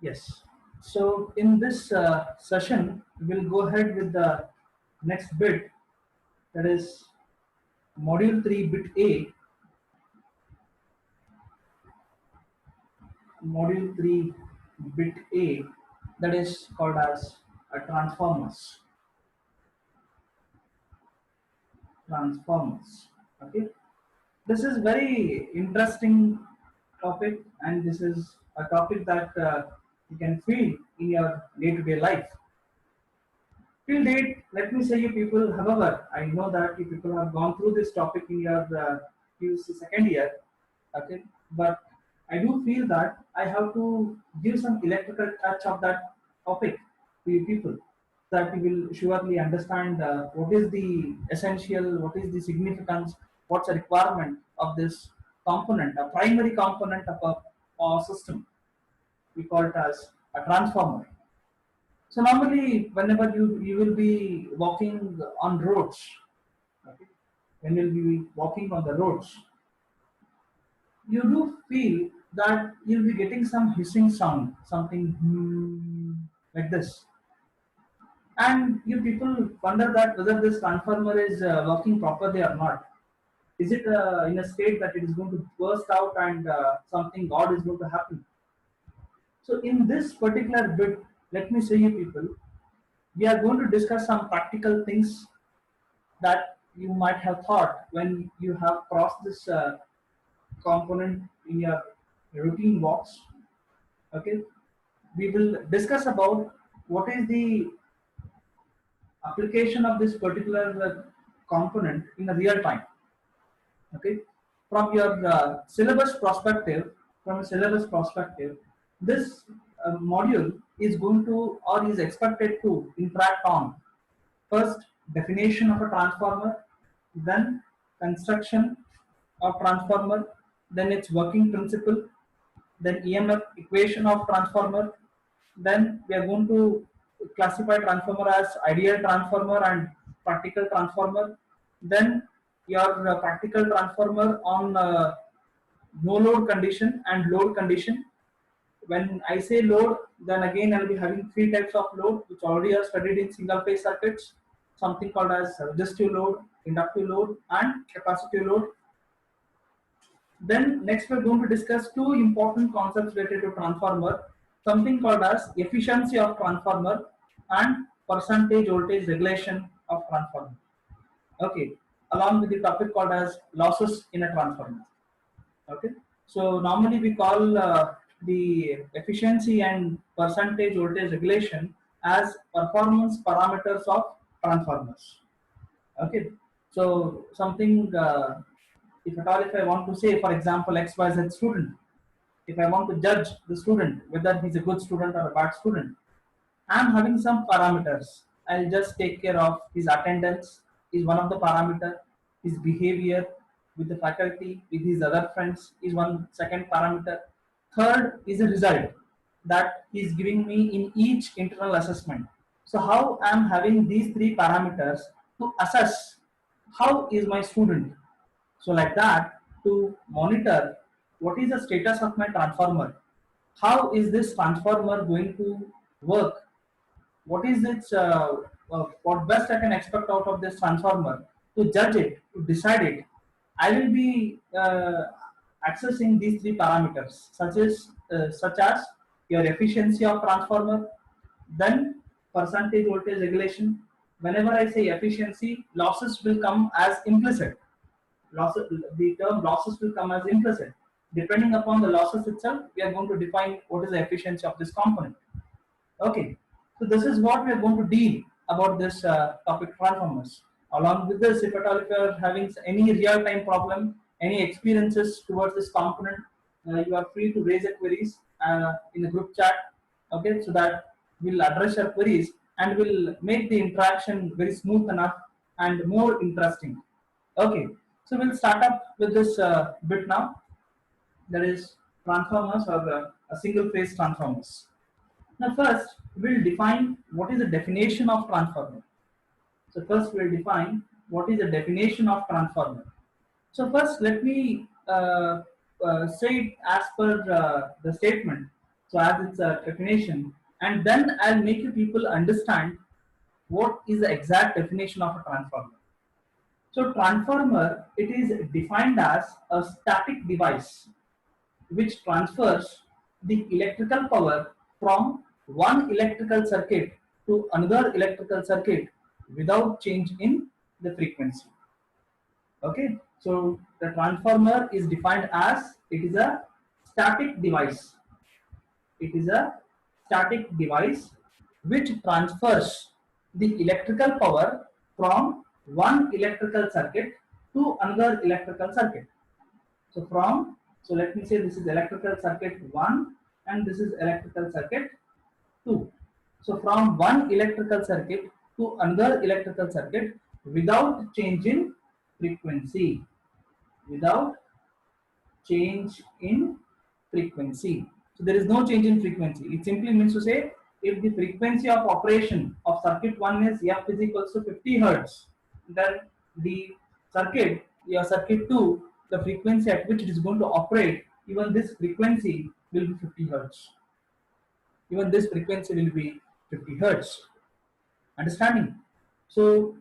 Yes. So in this session, we'll go ahead with the next bit, that is module 3 bit A, module 3 bit A, that is called as transformers. Transformers. Okay. This is very interesting topic, and this is a topic that you can feel in your day-to-day life. Till date, let me say you people, however, I know that you people have gone through this topic in your PUC second year, okay, but I do feel that I have to give some electrical touch of that topic to you people, that you will surely understand what is the essential, what is the significance, what's the requirement of this component, a primary component of a power system. We call it as a transformer. So normally, whenever you will be walking on roads, okay, when you'll be walking on the roads, you do feel that you'll be getting some hissing sound, something like this, and you people wonder that whether this transformer is working properly or not. Is it in a state that it is going to burst out and something God is going to happen? So in this particular bit, let me say you people, we are going to discuss some practical things that you might have thought when you have crossed this component in your routine walks. Okay, we will discuss about what is the application of this particular component in a real time. Okay, from your syllabus perspective, this module is going to or is expected to interact on first definition of a transformer, then construction of transformer, then its working principle, then EMF equation of transformer, then we are going to classify transformer as ideal transformer and practical transformer, then your practical transformer on no load condition and load condition. When I say load, then again I'll be having three types of load which already are studied in single phase circuits, something called as resistive load, inductive load and capacitive load. Then next we're going to discuss two important concepts related to transformer, something called as efficiency of transformer and percentage voltage regulation of transformer. Okay, along with the topic called as losses in a transformer. Okay, so normally we call the efficiency and percentage voltage regulation as performance parameters of transformers. Okay, so something if at all if I want to say, for example, XYZ student, if I want to judge the student whether he's a good student or a bad student, I'm having some parameters. I'll just take care of his attendance is one of the parameter, his behavior with the faculty, with his other friends is one second parameter. Third is the result that he is giving me in each internal assessment. So how I am having these three parameters to assess how is my student. So like that, to monitor what is the status of my transformer, how is this transformer going to work, what is its what best I can expect out of this transformer, to judge it, to decide it, I will be accessing these three parameters, such as your efficiency of transformer, then percentage voltage regulation. Whenever I say efficiency, losses will come as implicit. Losses, the term losses will come as implicit. Depending upon the losses itself, we are going to define what is the efficiency of this component. Okay, so this is what we are going to deal about this topic transformers. Along with this, if at all if you are having any real-time problem, any experiences towards this component, you are free to raise your queries in the group chat. Okay, so that we'll address your queries and will make the interaction very smooth enough and more interesting. Okay, so we'll start up with this bit now. That is transformers or a single phase transformers. Now first, we'll define what is the definition of transformer. So first we'll define what is the definition of transformer. So first let me say it as per the statement. So as its a definition, and then I'll make you people understand what is the exact definition of a transformer. So transformer, it is defined as a static device which transfers the electrical power from one electrical circuit to another electrical circuit without change in the frequency. Okay, so the transformer is defined as it is a static device. It is a static device which transfers the electrical power from one electrical circuit to another electrical circuit. So let me say this is electrical circuit 1 and this is electrical circuit 2. So from one electrical circuit to another electrical circuit without change in frequency. Without change in frequency. So there is no change in frequency. It simply means to say if the frequency of operation of circuit 1 is f is equals to 50 hertz, then the your circuit 2, the frequency at which it is going to operate, even this frequency will be 50 hertz. Even this frequency will be 50 hertz. Understanding? So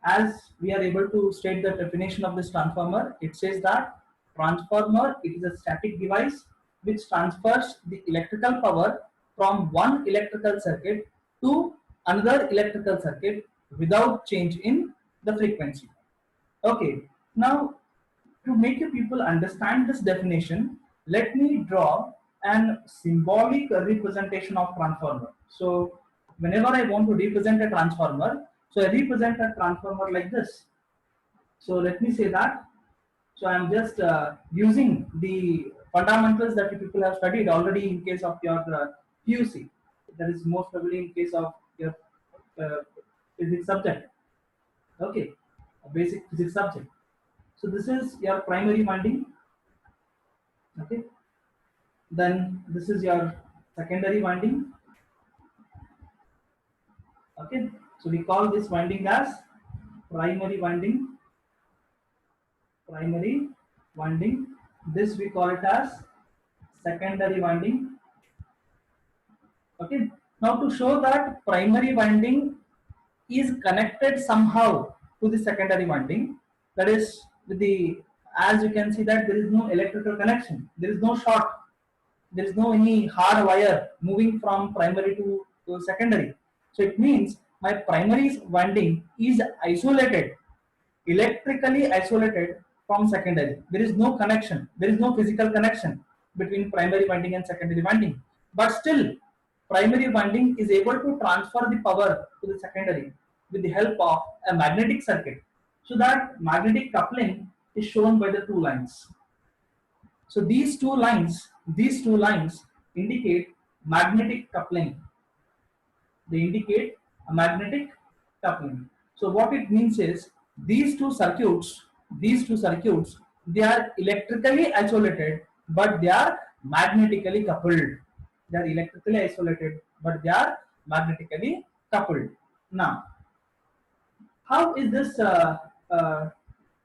as we are able to state the definition of this transformer, it says that transformer, it is a static device which transfers the electrical power from one electrical circuit to another electrical circuit without change in the frequency. Okay, now to make you people understand this definition, let me draw an symbolic representation of transformer. So whenever I want to represent a transformer, so I represent a transformer like this. So let me say that. So I am just using the fundamentals that you people have studied already in case of your PUC. That is most probably in case of your uh, physics subject. Okay, a basic physics subject. So this is your primary winding. Okay, then this is your secondary winding. Okay, so we call this winding as primary winding. Primary winding. This we call it as secondary winding. Okay, now to show that primary winding is connected somehow to the secondary winding, that is with the, as you can see that there is no electrical connection, there is no short, there is no any hard wire moving from primary to secondary. So it means my primary winding is isolated, electrically isolated from secondary. There is no connection, there is no physical connection between primary winding and secondary winding. But still, primary winding is able to transfer the power to the secondary with the help of a magnetic circuit. So that magnetic coupling is shown by the two lines. So these two lines indicate magnetic coupling. They indicate a magnetic coupling. So what it means is these two circuits, they are electrically isolated, but they are magnetically coupled. They are electrically isolated, but they are magnetically coupled. Now, how is this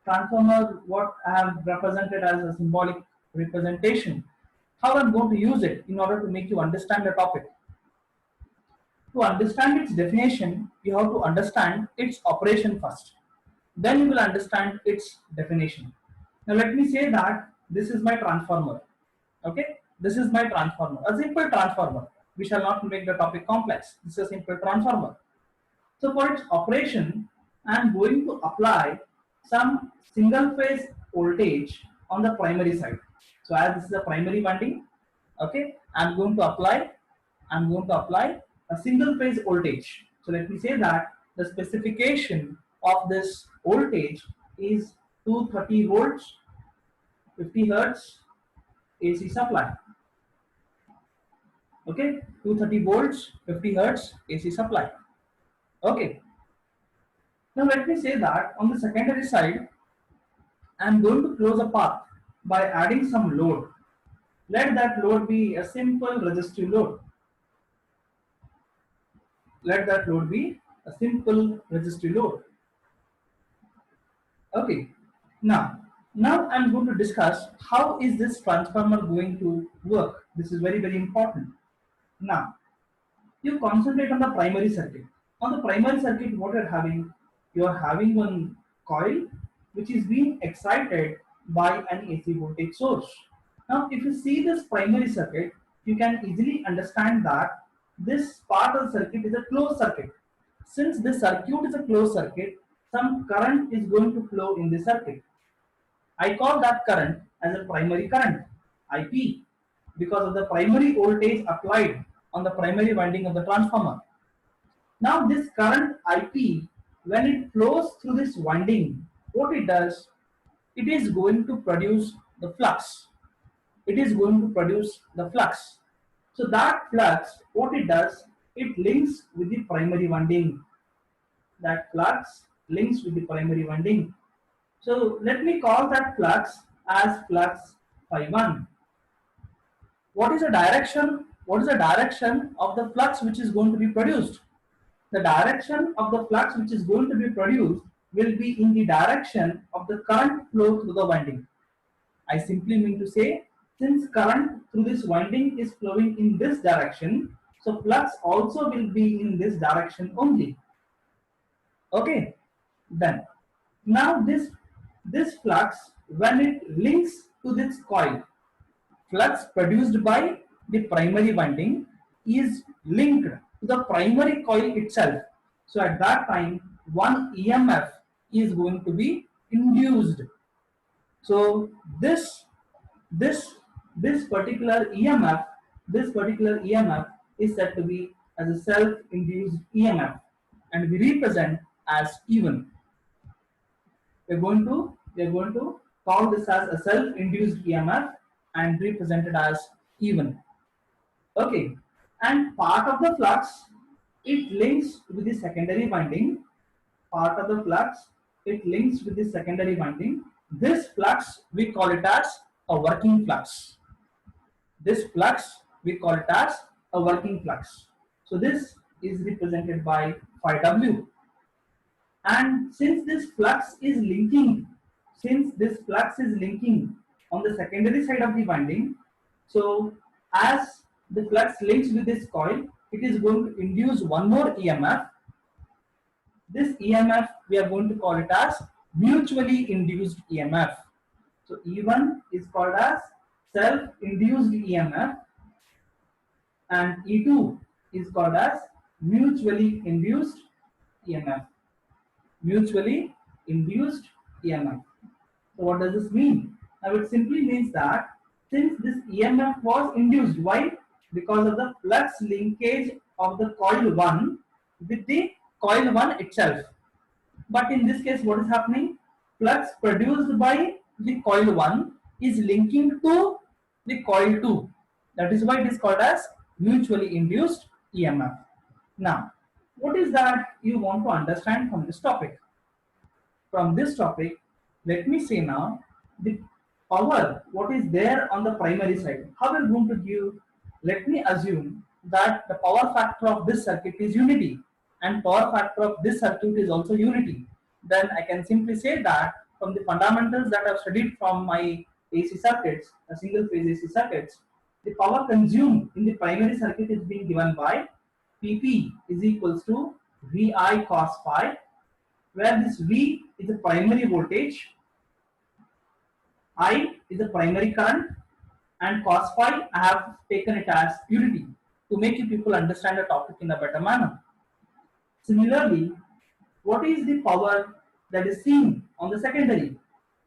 transformer what I have represented as a symbolic representation? How I'm going to use it in order to make you understand the topic? To understand its definition, you have to understand its operation first. Then you will understand its definition. Now let me say that this is my transformer. Okay, this is my transformer, a simple transformer. We shall not make the topic complex. This is a simple transformer. So for its operation, I am going to apply some single phase voltage on the primary side. So as this is a primary winding, okay, I'm going to apply a single phase voltage. So let me say that the specification of this voltage is 230 volts, 50 hertz AC supply. Okay, 230 volts, 50 hertz AC supply. Okay. Now let me say that on the secondary side, I am going to close a path by adding some load. Let that load be a simple resistive load. Let that load be a simple resistive load. Okay. Now I'm going to discuss how is this transformer going to work. This is very, very important. Now, you concentrate on the primary circuit. On the primary circuit, what you're having? You are having one coil which is being excited by an AC voltage source. Now, if you see this primary circuit, you can easily understand that this part of the circuit is a closed circuit. Since this circuit is a closed circuit, some current is going to flow in the circuit. I call that current as a primary current, IP, because of the primary voltage applied on the primary winding of the transformer. Now this current IP, when it flows through this winding, what it does, it is going to produce the flux. It is going to produce the flux. So that flux, what it does, it links with the primary winding. That flux links with the primary winding. So let me call that flux as flux phi 1. What is the direction? What is the direction of the flux which is going to be produced? The direction of the flux which is going to be produced will be in the direction of the current flow through the winding. I simply mean to say, since current through this winding is flowing in this direction, so flux also will be in this direction only. Okay, then now this flux, when it links to this coil, flux produced by the primary winding is linked to the primary coil itself. So at that time, one EMF is going to be induced. So this this particular EMF, is said to be as a self-induced EMF, and we represent as even. We are going to call this as a self-induced EMF and represent it as even. Okay, and part of the flux, it links with the secondary winding. Part of the flux, it links with the secondary winding. This flux, we call it as a working flux. This flux, we call it as a working flux. So this is represented by phi W. And since this flux is linking, on the secondary side of the winding, so as the flux links with this coil, it is going to induce one more EMF. This EMF, we are going to call it as mutually induced EMF. So E1 is called as self-induced EMF, and E2 is called as mutually induced EMF. Mutually induced EMF. So what does this mean? Now it simply means that since this EMF was induced, why? Because of the flux linkage of the coil 1 with the coil 1 itself. But in this case, what is happening? Flux produced by the coil 1 is linking to the coil 2. That is why it is called as mutually induced EMF. Now, what is that you want to understand from this topic? From this topic, let me say now the power, what is there on the primary side. How we are going to give, let me assume that the power factor of this circuit is unity and power factor of this circuit is also unity. Then I can simply say that from the fundamentals that I have studied from my AC circuits, single phase AC circuits, the power consumed in the primary circuit is being given by PP is equals to VI cos phi, where this V is the primary voltage, I is the primary current, and cos phi I have taken it as unity to make you people understand the topic in a better manner. Similarly, what is the power that is seen on the secondary?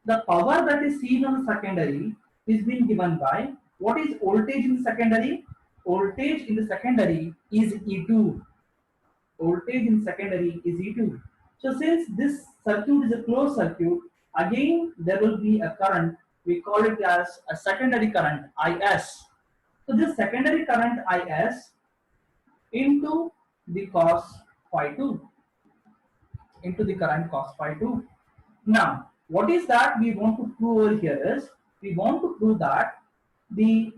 The power that is seen on the secondary is being given by, what is voltage in the secondary? Voltage in the secondary is E2. Voltage in secondary is E2. So since this circuit is a closed circuit, again there will be a current. We call it as a secondary current, IS. So this secondary current IS into the cos phi 2, into the current cos phi 2. Now, what is that we want to prove over here is, we want to prove that the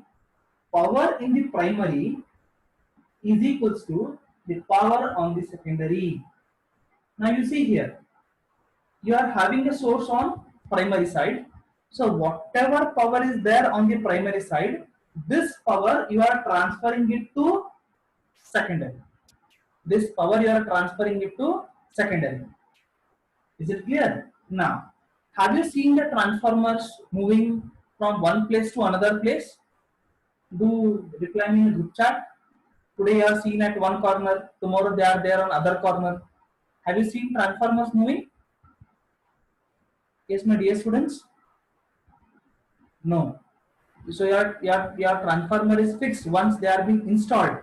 power in the primary is equals to the power on the secondary. Now you see here, you are having a source on primary side. So whatever power is there on the primary side, this power you are transferring it to secondary. This power you are transferring it to secondary. Is it clear? Now, have you seen the transformers moving from one place to another place? Do reply me in group chat. Today you are seen at one corner, tomorrow they are there on other corner. Have you seen transformers moving? Yes, my dear students? No. So your transformer is fixed once they are being installed.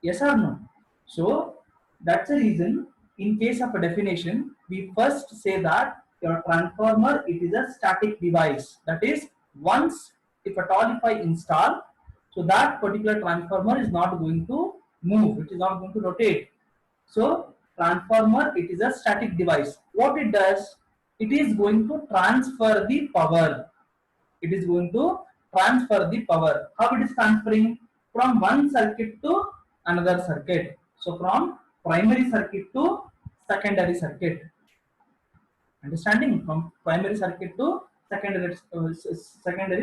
Yes or no? So that's the reason in case of a definition, we first say that your transformer, it is a static device. That is, once if at all if I install, so that particular transformer is not going to move, it is not going to rotate. So transformer, it is a static device. What it does, it is going to transfer the power. It is going to transfer the power. How it is transferring? From one circuit to another circuit. So from primary circuit to secondary circuit. Understanding? From primary circuit to secondary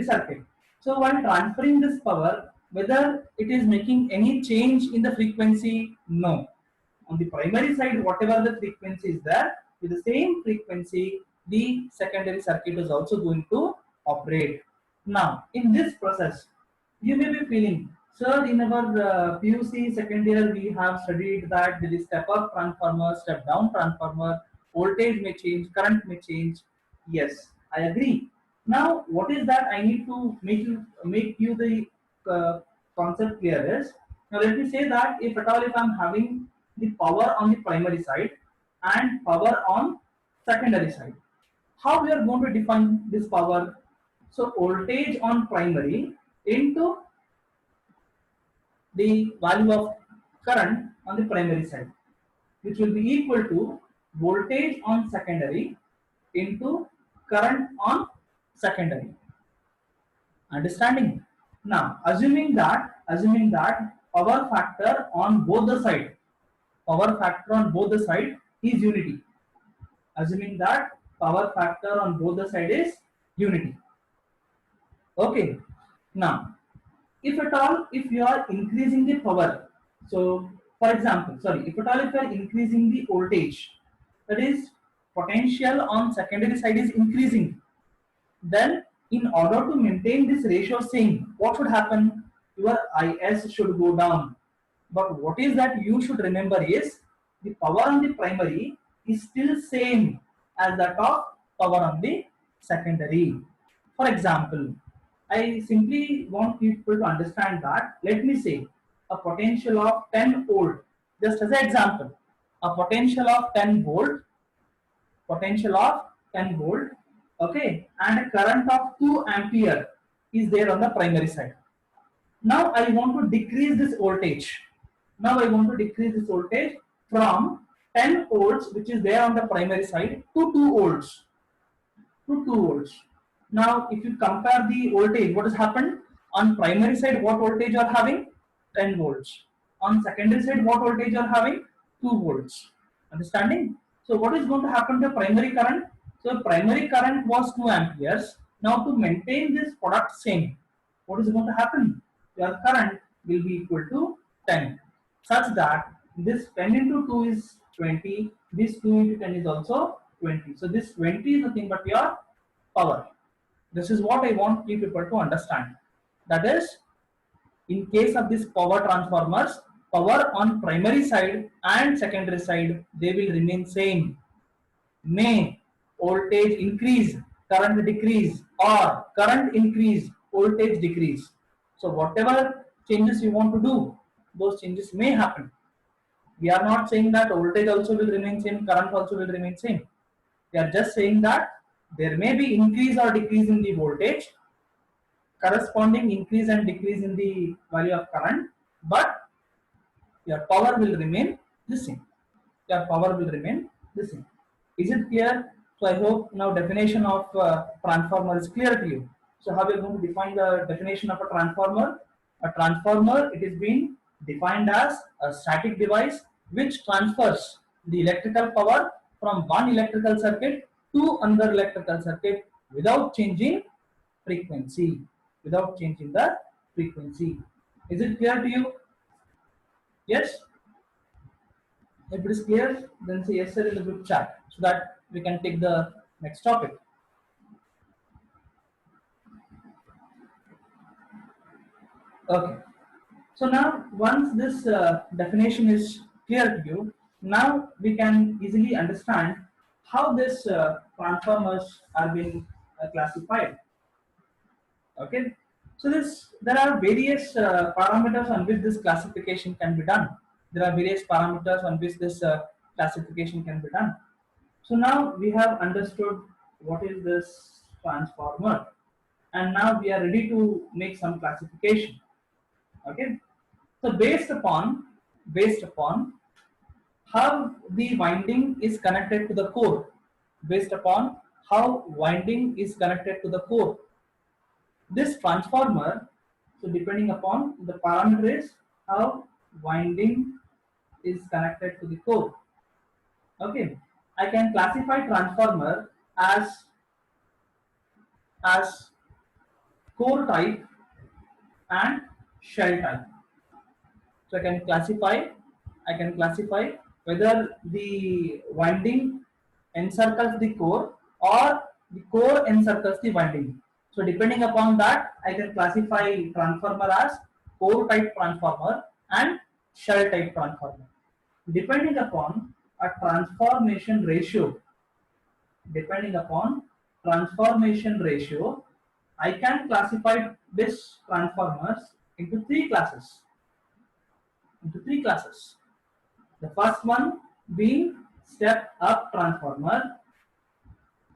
circuit. So while transferring this power, whether it is making any change in the frequency? No. On the primary side, whatever the frequency is there, with the same frequency, the secondary circuit is also going to operate. Now, in this process, you may be feeling, sir, in our PUC second year, we have studied that there is step up transformer, step down transformer, voltage may change, current may change. Yes, I agree. Now, what is that I need to make you the concept clear is, now let me say that if at all if I'm having the power on the primary side and power on secondary side, how we are going to define this power? So voltage on primary into the value of current on the primary side, which will be equal to voltage on secondary into current on secondary. Understanding? Now, assuming that power factor on both the side, is unity. Assuming that power factor on both the side is unity. Okay. Now, if at all if you are increasing the power, so for example, if at all if you are increasing the voltage, that is potential on secondary side is increasing, then in order to maintain this ratio same, what should happen? Your IS should go down. But what is that you should remember is the power on the primary is still same as that of power on the secondary. For example, I simply want people to understand that, let me say a potential of 10 volt, just as an example, a potential of 10 volt, okay, and a current of 2 ampere is there on the primary side. Now I want to decrease this voltage. From 10 volts, which is there on the primary side, to 2 volts. Now, if you compare the voltage, what has happened? On primary side, what voltage you are having? 10 volts. On secondary side, what voltage you are having? 2 volts. Understanding? So, what is going to happen to primary current? So, primary current was 2 amperes. Now, to maintain this product same, what is going to happen? Your current will be equal to 10, such that this 10 into 2 is 20, this 2 into 10 is also 20. So, this 20 is nothing but your power. This is what I want people to understand. That is, in case of this power transformers, power on primary side and secondary side, they will remain same. May voltage increase, current decrease, or current increase, voltage decrease. So whatever changes you want to do, those changes may happen. We are not saying that voltage also will remain same, current also will remain same. We are just saying that there may be increase or decrease in the voltage, corresponding increase and decrease in the value of current, but your power will remain the same. Is it clear? So I hope now definition of transformer is clear to you. So how we are going to define the definition of a transformer? A transformer, it is being defined as a static device which transfers the electrical power from one electrical circuit to another electrical circuit without changing frequency. Is it clear to you? Yes? If it is clear, then say yes sir in the group chat so that we can take the next topic. Okay. So now once this definition is clear to you, now we can easily understand how this transformers are being classified. Okay. So this there are various parameters on which this classification can be done. There are various parameters on which this classification can be done. So now we have understood what is this transformer, and now we are ready to make some classification. Okay. So based upon how the winding is connected to the core, based upon how winding is connected to the core, this transformer, so depending upon the parameter is how winding is connected to the core. Okay, I can classify transformer as core type and shell type. So I can classify whether the winding encircles the core or the core encircles the winding. So depending upon that, I can classify transformer as core type transformer and shell type transformer. Depending upon a depending upon transformation ratio, I can classify this transformers into three classes. The first one being step up transformer,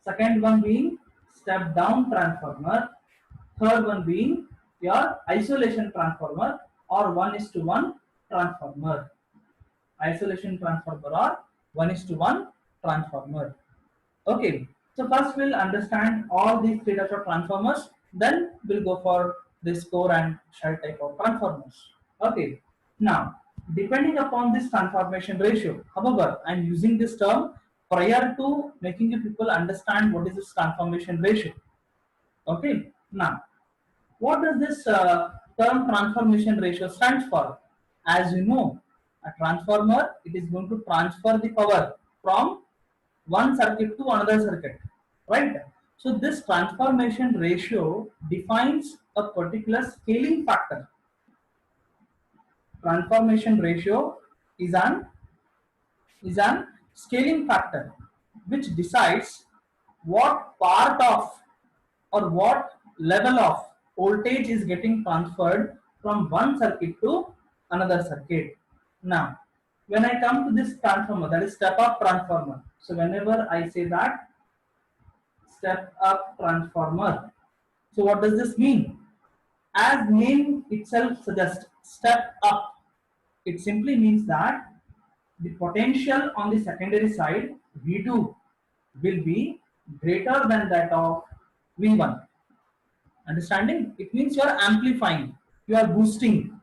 second one being step down transformer, third one being your isolation transformer or 1:1 transformer. Isolation transformer or 1:1 transformer. Okay, so first we'll understand all these three types of transformers, then we'll go for this core and shell type of transformers. Okay, now depending upon this transformation ratio, however, I'm using this term prior to making you people understand what is this transformation ratio. Okay, now what does this term transformation ratio stands for? As you know, a transformer, it is going to transfer the power from one circuit to another circuit, right? So this transformation ratio defines a particular scaling factor. Transformation ratio is an scaling factor which decides what part of or what level of voltage is getting transferred from one circuit to another circuit. Now, when I come to this transformer, that is step up transformer. So whenever I say that step up transformer, so what does this mean? As name itself suggests, step up, it simply means that the potential on the secondary side V2 will be greater than that of V1. Understanding? It means you are amplifying, you are boosting.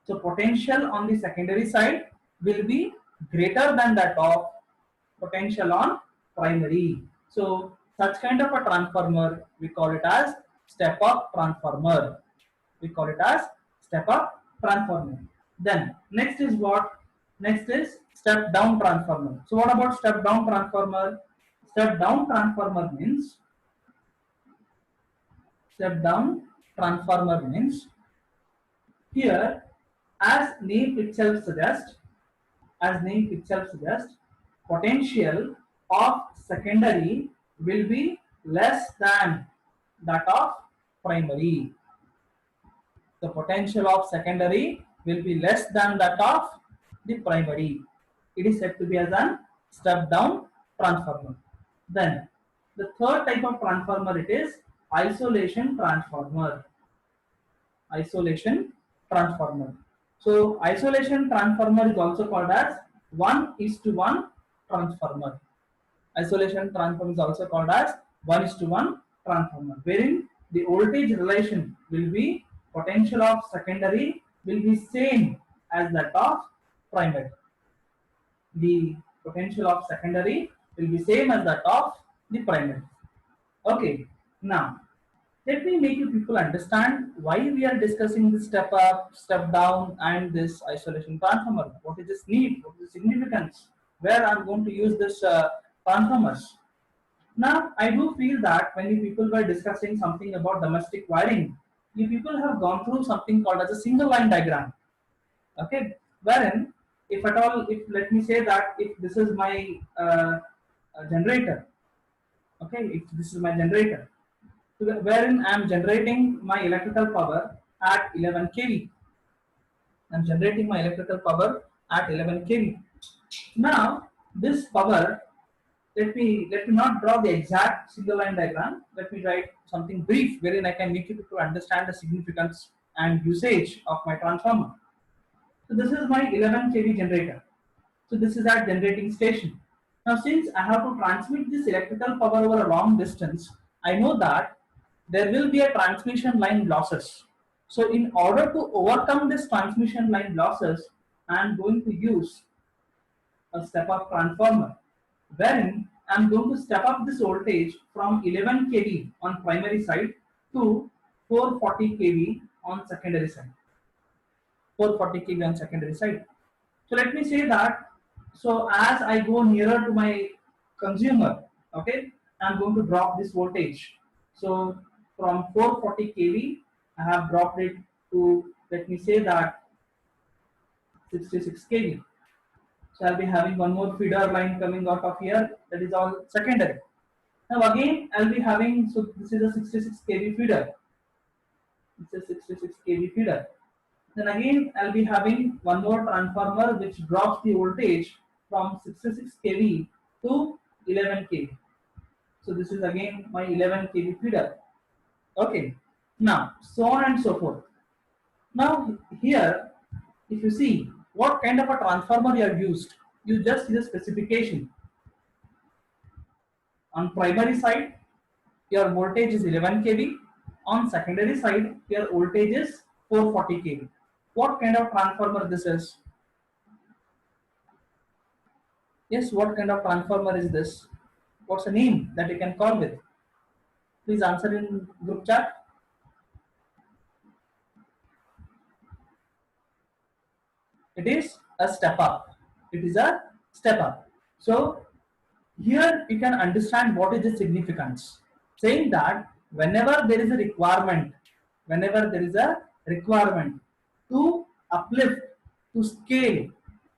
So potential on the secondary side will be greater than that of potential on primary. So such kind of a transformer, we call it as step up transformer. We call it as step up transformer. Then next is what? Next is step down transformer. So what about step down transformer? Step down transformer means step down transformer means here, as name itself suggests, potential of secondary will be less than that of primary. The potential of secondary will be less than that of the primary. It is said to be as an step down transformer. Then the third type of transformer, it is isolation transformer. Isolation transformer. So isolation transformer is also called as 1:1 transformer. Isolation transformer is also called as 1:1 transformer, wherein the voltage relation will be potential of secondary will be same as that of primary. The potential of secondary will be same as that of the primary. Okay, now Let me make you people understand why we are discussing this step up, step down, and this isolation transformer. What is this need? What is the significance? Where I'm going to use this transformers? Now, I do feel that when you people were discussing something about domestic wiring, you people have gone through something called as a single line diagram. Okay, wherein, if at all, if let me say that if this is my generator, okay, if this is my generator, wherein I am generating my electrical power at 11 kV. I am generating my electrical power at 11 kV. Now, this power, let me not draw the exact single line diagram. Let me write something brief wherein I can make you to understand the significance and usage of my transformer. So this is my 11 kV generator. So this is at generating station. Now since I have to transmit this electrical power over a long distance, I know that there will be a transmission line losses. So in order to overcome this transmission line losses, I am going to use a step up transformer, wherein I am going to step up this voltage from 11 kV on primary side to 440 kV on secondary side. 440 kV on secondary side. So let me say that, so as I go nearer to my consumer, okay, I'm going to drop this voltage. So from 440 kV, I have dropped it to, let me say that 66 kV. So I'll be having one more feeder line coming out of here, that is all secondary. Now again, I'll be having, so this is a 66 kV feeder. It's a 66 kV feeder. Then again, I'll be having one more transformer which drops the voltage from 66 kV to 11 kV. So this is again my 11 kV feeder. Okay. Now, so on and so forth. Now here, if you see what kind of a transformer you have used, you just see the specification. On primary side, your voltage is 11 kV. On secondary side, your voltage is 440 kV. What kind of transformer this is? Yes, what kind of transformer is this? What's the name that you can call with? Please answer in group chat. It is a step up. It is a step up. So here you can understand what is the significance. Saying that whenever there is a requirement, to uplift, to scale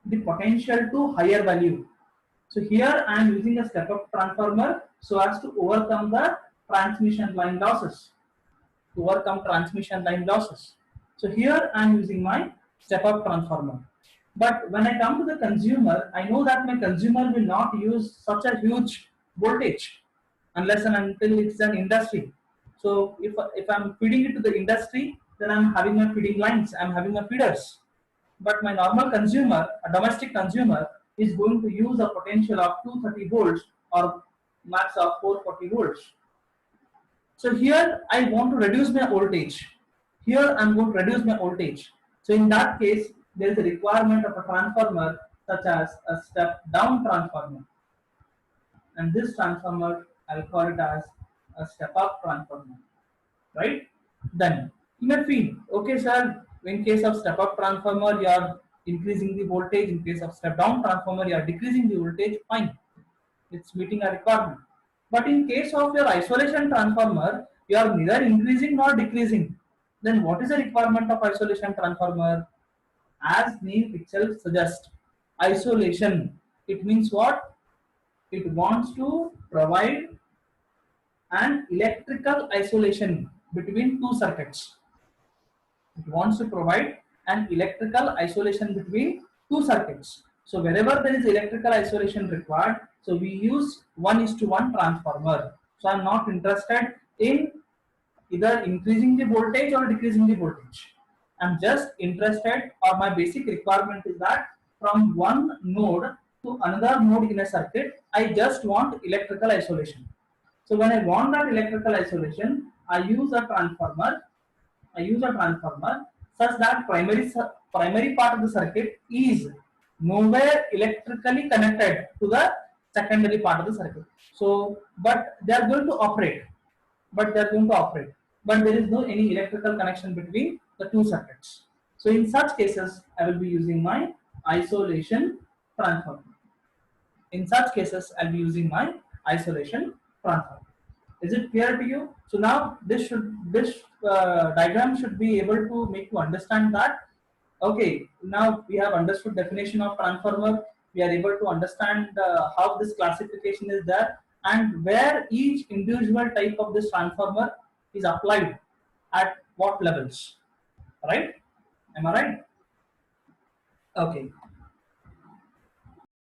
the potential to higher value. So here I am using a step up transformer so as to overcome the transmission line losses. So here I am using my step up transformer. But when I come to the consumer, I know that my consumer will not use such a huge voltage unless and until it's an industry. So if I'm feeding it to the industry, then I'm having my feeding lines, I'm having my feeders. But my normal consumer, a domestic consumer, is going to use a potential of 230 volts or max of 440 volts. So here I want to reduce my voltage. Here I'm going to reduce my voltage. So in that case, there is a requirement of a transformer such as a step down transformer. And this transformer, I'll call it as a step up transformer. Right? Then you may feel, okay sir, in case of step up transformer, you are increasing the voltage. In case of step down transformer, you are decreasing the voltage. Fine. It's meeting a requirement. But in case of your isolation transformer, you are neither increasing nor decreasing. Then what is the requirement of isolation transformer? As name itself suggests, isolation. It means what? It wants to provide an electrical isolation between two circuits. It wants to provide an electrical isolation between two circuits. So wherever there is electrical isolation required, so we use 1:1 transformer. So I am not interested in either increasing the voltage or decreasing the voltage. I am just interested, or my basic requirement is that from one node to another node in a circuit, I just want electrical isolation. So when I want that electrical isolation, I use a transformer such that primary part of the circuit is nowhere electrically connected to the secondary part of the circuit. So, but they are going to operate. but there is no any electrical connection between the two circuits. So in such cases, I will be using my isolation transformer. In such cases, I'll be using my isolation transformer. Is it clear to you? So now this diagram should be able to make you understand that. Okay, now we have understood definition of transformer. We are able to understand how this classification is there and where each individual type of this transformer is applied at what levels. Right? Am I right? Okay.